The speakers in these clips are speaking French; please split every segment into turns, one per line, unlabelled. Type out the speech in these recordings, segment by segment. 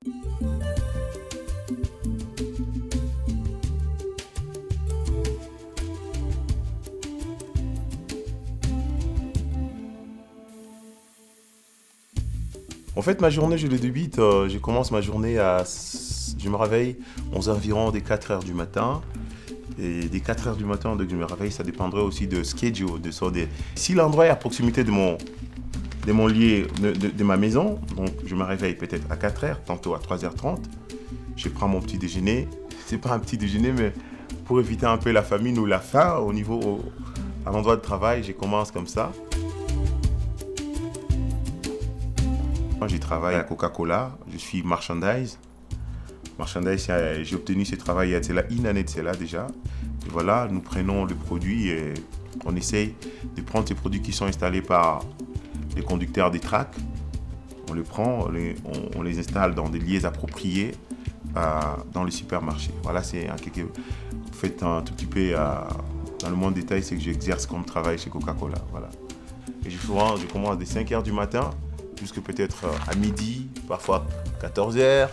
En fait, ma journée, je le débute. Je commence ma journée je me réveille aux environs des 4 heures du matin. Et des 4 heures du matin, dès que je me réveille, ça dépendrait aussi de schedule. Si l'endroit est à proximité de mon lit, de ma maison, donc je me réveille peut-être à 4 heures, tantôt à 3h30. Je prends mon petit déjeuner. C'est pas un petit déjeuner, mais pour éviter un peu la famine ou la faim à l'endroit de travail, je commence comme ça. Moi, je travaille à Coca-Cola, je suis merchandise. J'ai obtenu ce travail il y a une année de cela déjà. Et voilà, nous prenons le produit et on essaye de prendre ces produits qui sont installés par les conducteurs des tracks. On les prend, on les installe dans des lieux appropriés dans les supermarchés. Voilà, c'est vous faites un tout petit peu dans le monde détail, c'est que j'exerce comme travail chez Coca-Cola. Voilà. Et je commence dès 5 heures du matin jusqu'à peut-être à midi, parfois 14 heures.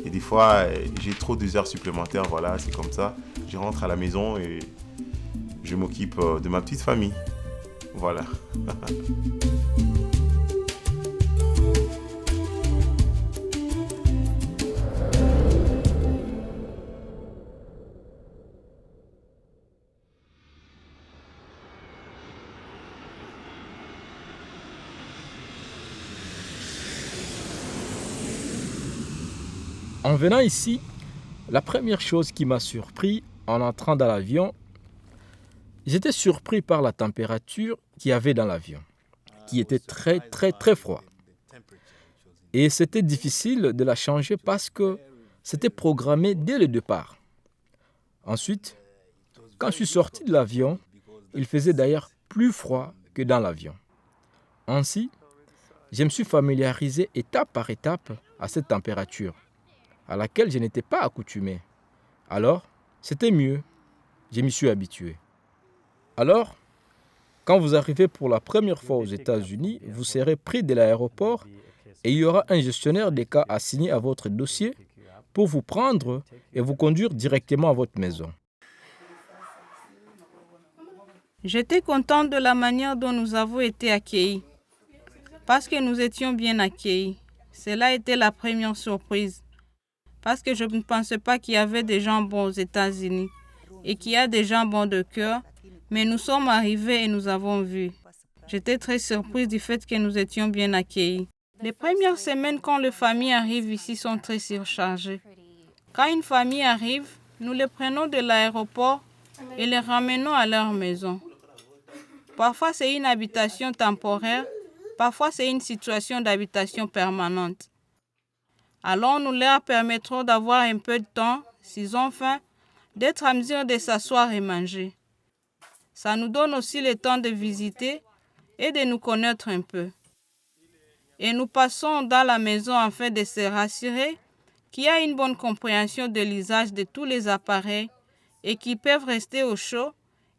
Et des fois, j'ai trop d'heures supplémentaires, voilà, c'est comme ça. Je rentre à la maison et je m'occupe de ma petite famille. Voilà.
En venant ici, la première chose qui m'a surpris en entrant dans l'avion, j'étais surpris par la température qu'il y avait dans l'avion, qui était très très très froid. Et c'était difficile de la changer parce que c'était programmé dès le départ. Ensuite, quand je suis sorti de l'avion, il faisait d'ailleurs plus froid que dans l'avion. Ainsi, je me suis familiarisé étape par étape à cette température, à laquelle je n'étais pas accoutumé. Alors, c'était mieux. Je m'y suis habitué. Alors, quand vous arrivez pour la première fois aux États-Unis, vous serez pris de l'aéroport et il y aura un gestionnaire des cas assigné à votre dossier pour vous prendre et vous conduire directement à votre maison.
J'étais contente de la manière dont nous avons été accueillis, parce que nous étions bien accueillis. Cela a été la première surprise, parce que je ne pensais pas qu'il y avait des gens bons aux États-Unis et qu'il y a des gens bons de cœur, mais nous sommes arrivés et nous avons vu. J'étais très surprise du fait que nous étions bien accueillis. Les premières semaines quand les familles arrivent ici sont très surchargées. Quand une famille arrive, nous les prenons de l'aéroport et les ramenons à leur maison. Parfois, c'est une habitation temporaire, parfois, c'est une situation d'habitation permanente. Alors, nous leur permettrons d'avoir un peu de temps, s'ils ont faim, d'être à mesure de s'asseoir et manger. Ça nous donne aussi le temps de visiter et de nous connaître un peu. Et nous passons dans la maison afin de se rassurer qu'il y a une bonne compréhension de l'usage de tous les appareils et qu'ils peuvent rester au chaud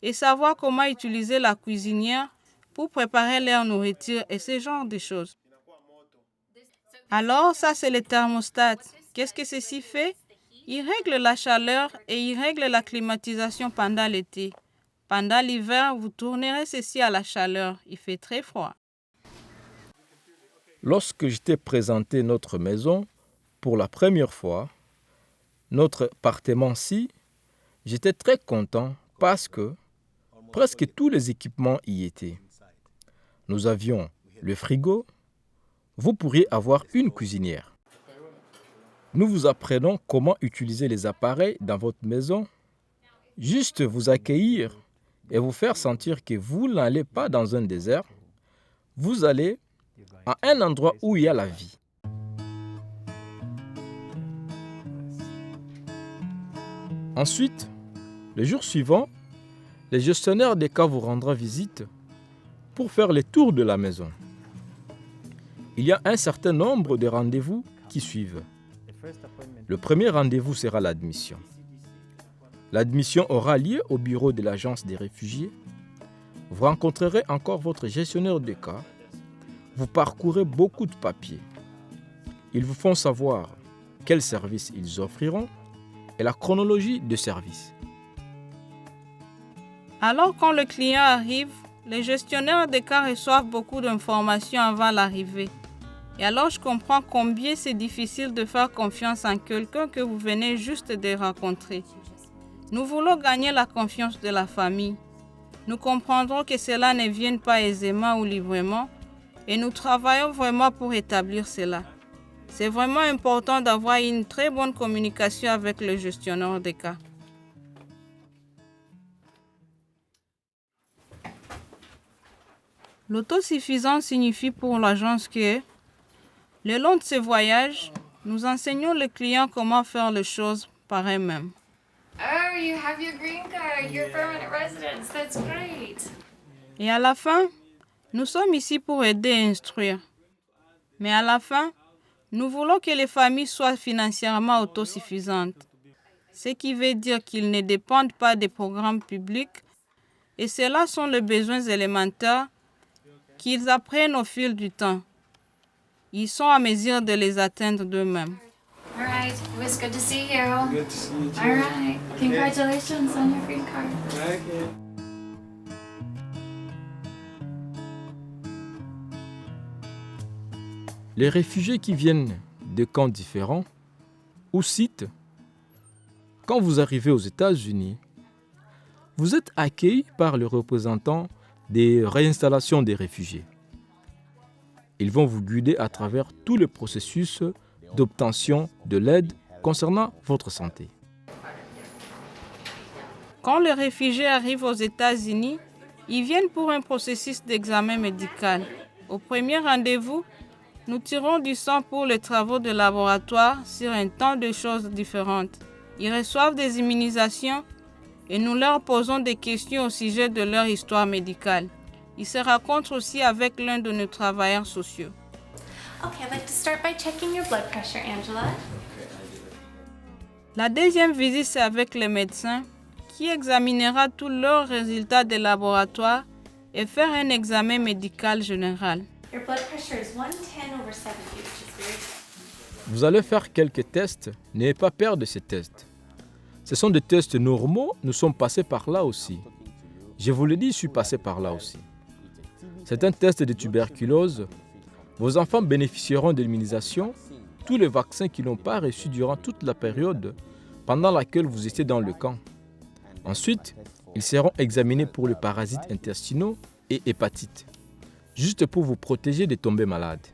et savoir comment utiliser la cuisinière pour préparer leur nourriture et ce genre de choses. Alors, ça, c'est le thermostat. Qu'est-ce que ceci fait? Il règle la chaleur et il règle la climatisation pendant l'été. Pendant l'hiver, vous tournerez ceci à la chaleur. Il fait très froid.
Lorsque je t'ai présenté notre maison pour la première fois, notre appartement-ci, j'étais très content parce que presque tous les équipements y étaient. Nous avions le frigo. Vous pourriez avoir une cuisinière. Nous vous apprenons comment utiliser les appareils dans votre maison. Juste vous accueillir et vous faire sentir que vous n'allez pas dans un désert. Vous allez à un endroit où il y a la vie. Ensuite, le jour suivant, le gestionnaire des cas vous rendra visite pour faire le tour de la maison. Il y a un certain nombre de rendez-vous qui suivent. Le premier rendez-vous sera l'admission. L'admission aura lieu au bureau de l'agence des réfugiés. Vous rencontrerez encore votre gestionnaire de cas. Vous parcourez beaucoup de papiers. Ils vous font savoir quels services ils offriront et la chronologie de service.
Alors quand le client arrive, les gestionnaires des cas reçoivent beaucoup d'informations avant l'arrivée. Et alors je comprends combien c'est difficile de faire confiance en quelqu'un que vous venez juste de rencontrer. Nous voulons gagner la confiance de la famille. Nous comprendrons que cela ne vienne pas aisément ou librement et nous travaillons vraiment pour établir cela. C'est vraiment important d'avoir une très bonne communication avec le gestionnaire des cas. L'autosuffisance signifie pour l'agence que, le long de ce voyage, nous enseignons les clients comment faire les choses par eux-mêmes.
Oh, you have your green card, your permanent residence. That's great.
Et à la fin, nous sommes ici pour aider et instruire. Mais à la fin, nous voulons que les familles soient financièrement autosuffisantes. Ce qui veut dire qu'ils ne dépendent pas des programmes publics et cela sont les besoins élémentaires qu'ils apprennent au fil du temps. Ils sont à mesure de les atteindre d'eux-mêmes.
All right. It was good to see you.
Good to see you too.
All right. Congratulations on your green card.
Okay.
Les réfugiés qui viennent de camps différents ou sites, quand vous arrivez aux États-Unis, vous êtes accueillis par le représentant des réinstallations des réfugiés. Ils vont vous guider à travers tout le processus d'obtention de l'aide concernant votre santé.
Quand les réfugiés arrivent aux États-Unis, ils viennent pour un processus d'examen médical. Au premier rendez-vous, nous tirons du sang pour les travaux de laboratoire sur un tas de choses différentes. Ils reçoivent des immunisations et nous leur posons des questions au sujet de leur histoire médicale. Ils se rencontrent aussi avec l'un de nos travailleurs sociaux.
Okay, I'd like to start by checking your blood pressure, Angela.
La deuxième visite, c'est avec le médecin qui examinera tous leurs résultats de laboratoire et faire un examen médical général.
Your blood pressure is 110/70, which is very good.
Vous allez faire quelques tests, n'ayez pas peur de ces tests. Ce sont des tests normaux, nous sommes passés par là aussi. Je vous le dis, je suis passé par là aussi. C'est un test de tuberculose. Vos enfants bénéficieront de l'immunisation, tous les vaccins qu'ils n'ont pas reçus durant toute la période pendant laquelle vous étiez dans le camp. Ensuite, ils seront examinés pour les parasites intestinaux et hépatites, juste pour vous protéger de tomber malade.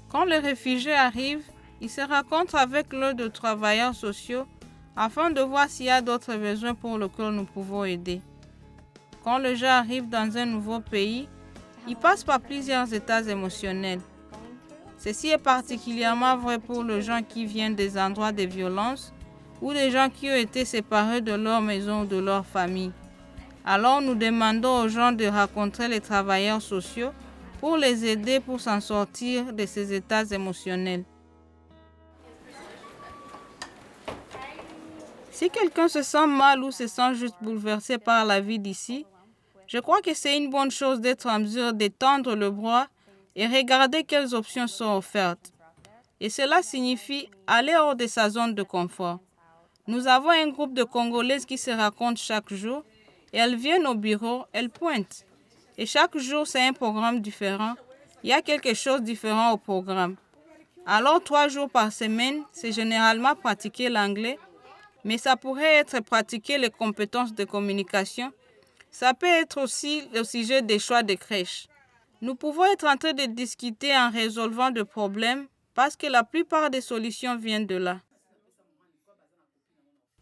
Quand les réfugiés arrivent, ils se rencontrent avec l'un de travailleurs sociaux afin de voir s'il y a d'autres besoins pour lesquels nous pouvons aider. Quand les gens arrivent dans un nouveau pays, ils passent par plusieurs états émotionnels. Ceci est particulièrement vrai pour les gens qui viennent des endroits de violence ou des gens qui ont été séparés de leur maison ou de leur famille. Alors nous demandons aux gens de rencontrer les travailleurs sociaux pour les aider pour s'en sortir de ces états émotionnels. Si quelqu'un se sent mal ou se sent juste bouleversé par la vie d'ici, je crois que c'est une bonne chose d'être en mesure d'étendre le bras et regarder quelles options sont offertes. Et cela signifie aller hors de sa zone de confort. Nous avons un groupe de Congolaises qui se rencontrent chaque jour et elles viennent au bureau, elles pointent. Et chaque jour, c'est un programme différent. Il y a quelque chose de différent au programme. Alors, 3 jours par semaine, c'est généralement pratiquer l'anglais, mais ça pourrait être pratiquer les compétences de communication. Ça peut être aussi le sujet des choix de crèche. Nous pouvons être en train de discuter en résolvant des problèmes parce que la plupart des solutions viennent de là.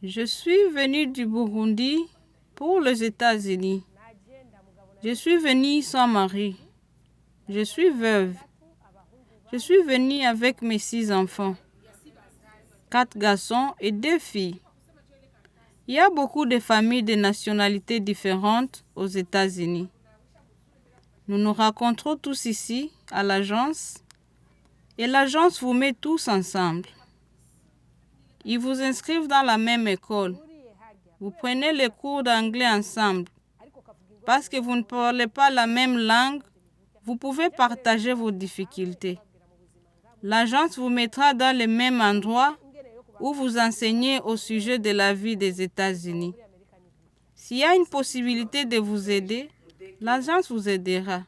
Je suis venue du Burundi pour les États-Unis. Je suis venue sans mari. Je suis veuve. Je suis venue avec mes 6 enfants, 4 garçons et 2 filles. Il y a beaucoup de familles de nationalités différentes aux États-Unis. Nous nous rencontrons tous ici, à l'agence, et l'agence vous met tous ensemble. Ils vous inscrivent dans la même école. Vous prenez les cours d'anglais ensemble. Parce que vous ne parlez pas la même langue, vous pouvez partager vos difficultés. L'agence vous mettra dans le même endroit où vous enseignez au sujet de la vie des États-Unis. S'il y a une possibilité de vous aider, l'agence vous aidera.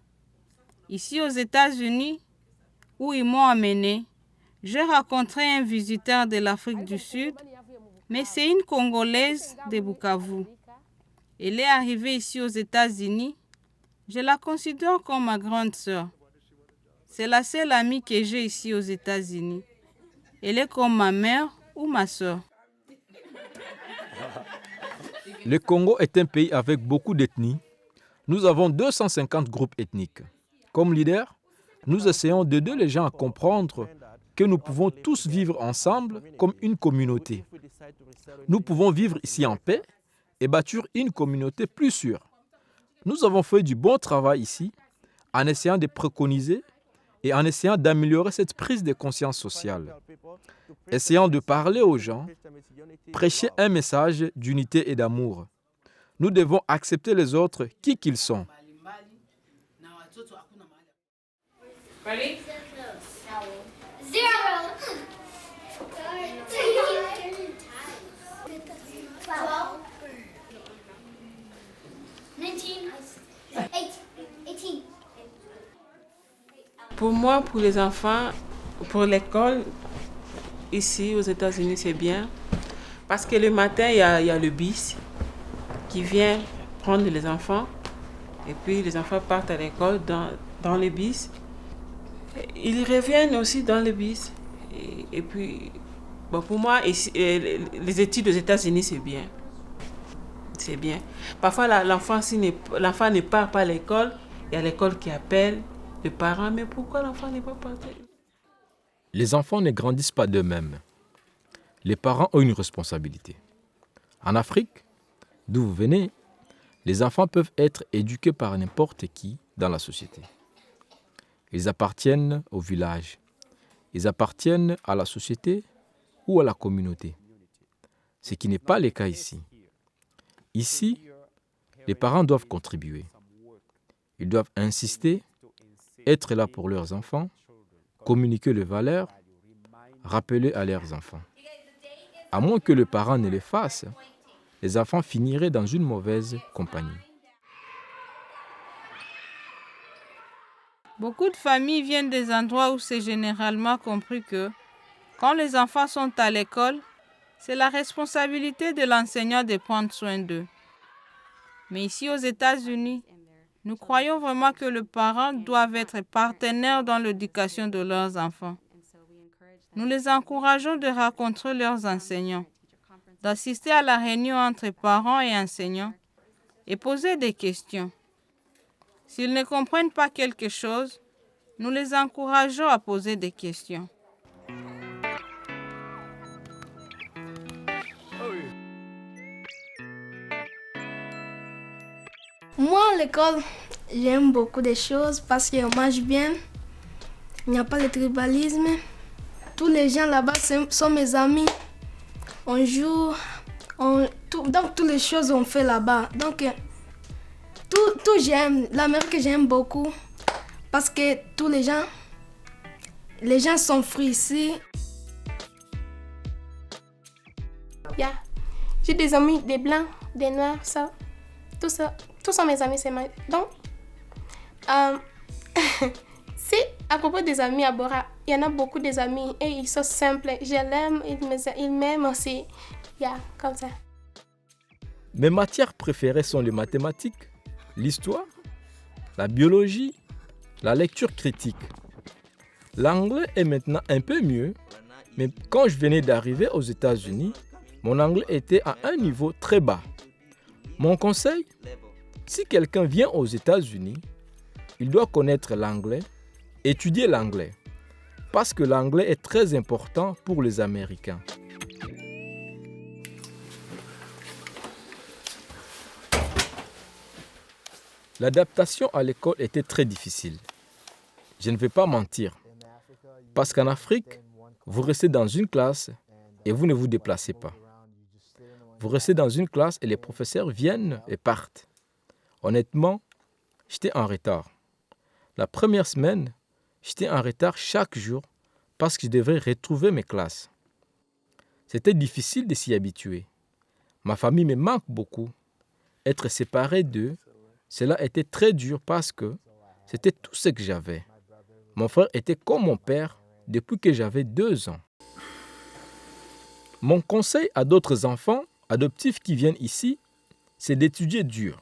Ici aux États-Unis, où ils m'ont amené, j'ai rencontré un visiteur de l'Afrique du Sud, mais c'est une Congolaise de Bukavu. Elle est arrivée ici aux États-Unis. Je la considère comme ma grande sœur. C'est la seule amie que j'ai ici aux États-Unis. Elle est comme ma mère ou ma sœur.
Le Congo est un pays avec beaucoup d'ethnies. Nous avons 250 groupes ethniques. Comme leader, nous essayons d'aider les gens à comprendre que nous pouvons tous vivre ensemble comme une communauté. Nous pouvons vivre ici en paix et bâtir une communauté plus sûre. Nous avons fait du bon travail ici en essayant de préconiser et en essayant d'améliorer cette prise de conscience sociale. Essayons de parler aux gens, prêcher un message d'unité et d'amour. Nous devons accepter les autres qui qu'ils sont.
Ready? 0. 12. 19. 18.
Pour moi, pour les enfants, pour l'école, ici aux États-Unis, c'est bien. Parce que le matin, il y a le bus qui vient prendre les enfants. Et puis les enfants partent à l'école dans le bus. Ils reviennent aussi dans le bus. Et puis, bon, pour moi, ici, les études aux États-Unis, c'est bien. C'est bien. Parfois, l'enfant ne part pas à l'école. Il y a l'école qui appelle les parents. Mais pourquoi l'enfant n'est pas parti?
Les enfants ne grandissent pas d'eux-mêmes. Les parents ont une responsabilité. En Afrique, d'où vous venez, les enfants peuvent être éduqués par n'importe qui dans la société. Ils appartiennent au village. Ils appartiennent à la société ou à la communauté. Ce qui n'est pas le cas ici. Ici, les parents doivent contribuer. Ils doivent insister, être là pour leurs enfants, communiquer les valeurs, rappeler à leurs enfants. À moins que le parent ne le fasse, les enfants finiraient dans une mauvaise compagnie.
Beaucoup de familles viennent des endroits où c'est généralement compris que quand les enfants sont à l'école, c'est la responsabilité de l'enseignant de prendre soin d'eux. Mais ici aux États-Unis, nous croyons vraiment que les parents doivent être partenaires dans l'éducation de leurs enfants. Nous les encourageons de rencontrer leurs enseignants, d'assister à la réunion entre parents et enseignants et poser des questions. S'ils ne comprennent pas quelque chose, nous les encourageons à poser des questions.
Moi, à l'école, j'aime beaucoup de choses parce qu'on mange bien. Il n'y a pas de tribalisme. Tous les gens là-bas sont mes amis. On joue. Donc, toutes les choses on fait là-bas. Donc, tout j'aime. L'Amérique, j'aime beaucoup. Parce que tous les gens sont frits ici.
Yeah. J'ai des amis, des blancs, des noirs, ça. Tout ça. Tous sont mes amis, c'est ma... Donc, c'est à propos des amis à Bora, il y en a beaucoup des amis et ils sont simples. Je l'aime, ils m'aiment aussi. Yeah, comme ça.
Mes matières préférées sont les mathématiques, l'histoire, la biologie, la lecture critique. L'anglais est maintenant un peu mieux, mais quand je venais d'arriver aux États-Unis, mon anglais était à un niveau très bas. Mon conseil, si quelqu'un vient aux États-Unis, il doit connaître l'anglais, étudier l'anglais, parce que l'anglais est très important pour les Américains. L'adaptation à l'école était très difficile. Je ne vais pas mentir, parce qu'en Afrique, vous restez dans une classe et vous ne vous déplacez pas. Vous restez dans une classe et les professeurs viennent et partent. Honnêtement, j'étais en retard. La première semaine, j'étais en retard chaque jour parce que je devrais retrouver mes classes. C'était difficile de s'y habituer. Ma famille me manque beaucoup. Être séparé d'eux, cela était très dur parce que c'était tout ce que j'avais. Mon frère était comme mon père depuis que j'avais 2 ans. Mon conseil à d'autres enfants adoptifs qui viennent ici, c'est d'étudier dur.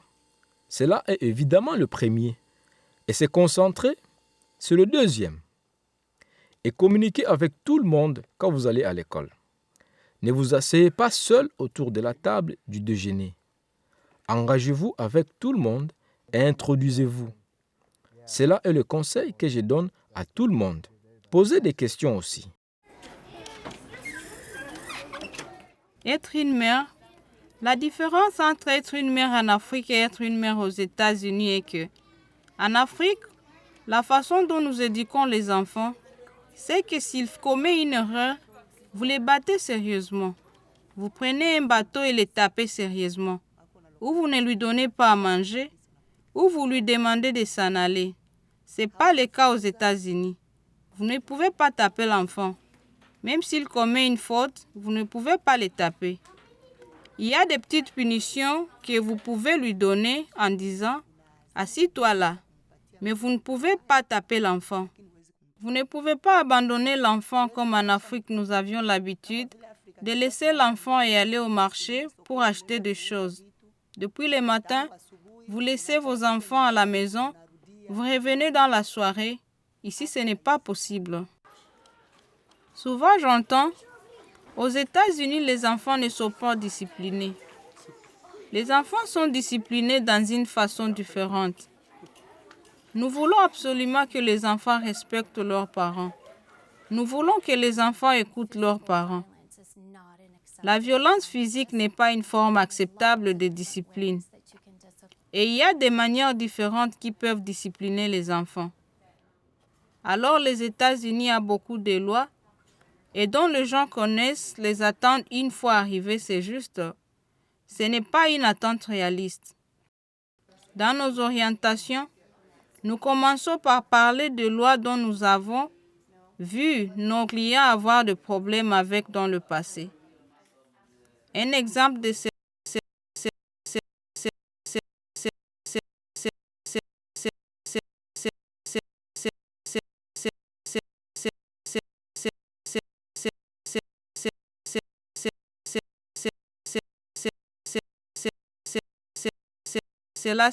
Cela est évidemment le premier. Et se concentrer, c'est le deuxième. Et communiquer avec tout le monde quand vous allez à l'école. Ne vous asseyez pas seul autour de la table du déjeuner. Engagez-vous avec tout le monde et introduisez-vous. Cela est le conseil que je donne à tout le monde. Posez des questions aussi.
Être une mère. La différence entre être une mère en Afrique et être une mère aux États-Unis est que, en Afrique, la façon dont nous éduquons les enfants, c'est que s'ils commettent une erreur, vous les battez sérieusement. Vous prenez un bateau et les tapez sérieusement. Ou vous ne lui donnez pas à manger, ou vous lui demandez de s'en aller. Ce n'est pas le cas aux États-Unis. Vous ne pouvez pas taper l'enfant. Même s'il commet une faute, vous ne pouvez pas le taper. Il y a des petites punitions que vous pouvez lui donner en disant « Assis-toi là ». Mais vous ne pouvez pas taper l'enfant. Vous ne pouvez pas abandonner l'enfant comme en Afrique nous avions l'habitude de laisser l'enfant et aller au marché pour acheter des choses. Depuis le matin, vous laissez vos enfants à la maison, vous revenez dans la soirée. Ici, ce n'est pas possible. Souvent, j'entends, aux États-Unis, les enfants ne sont pas disciplinés. Les enfants sont disciplinés dans une façon différente. Nous voulons absolument que les enfants respectent leurs parents. Nous voulons que les enfants écoutent leurs parents. La violence physique n'est pas une forme acceptable de discipline. Et il y a des manières différentes qui peuvent discipliner les enfants. Alors les États-Unis ont beaucoup de lois et dont les gens connaissent les attentes une fois arrivés, c'est juste. Ce n'est pas une attente réaliste. Dans nos orientations, nous commençons par parler de lois dont nous avons vu nos clients avoir des problèmes avec dans le passé. Un exemple de cela,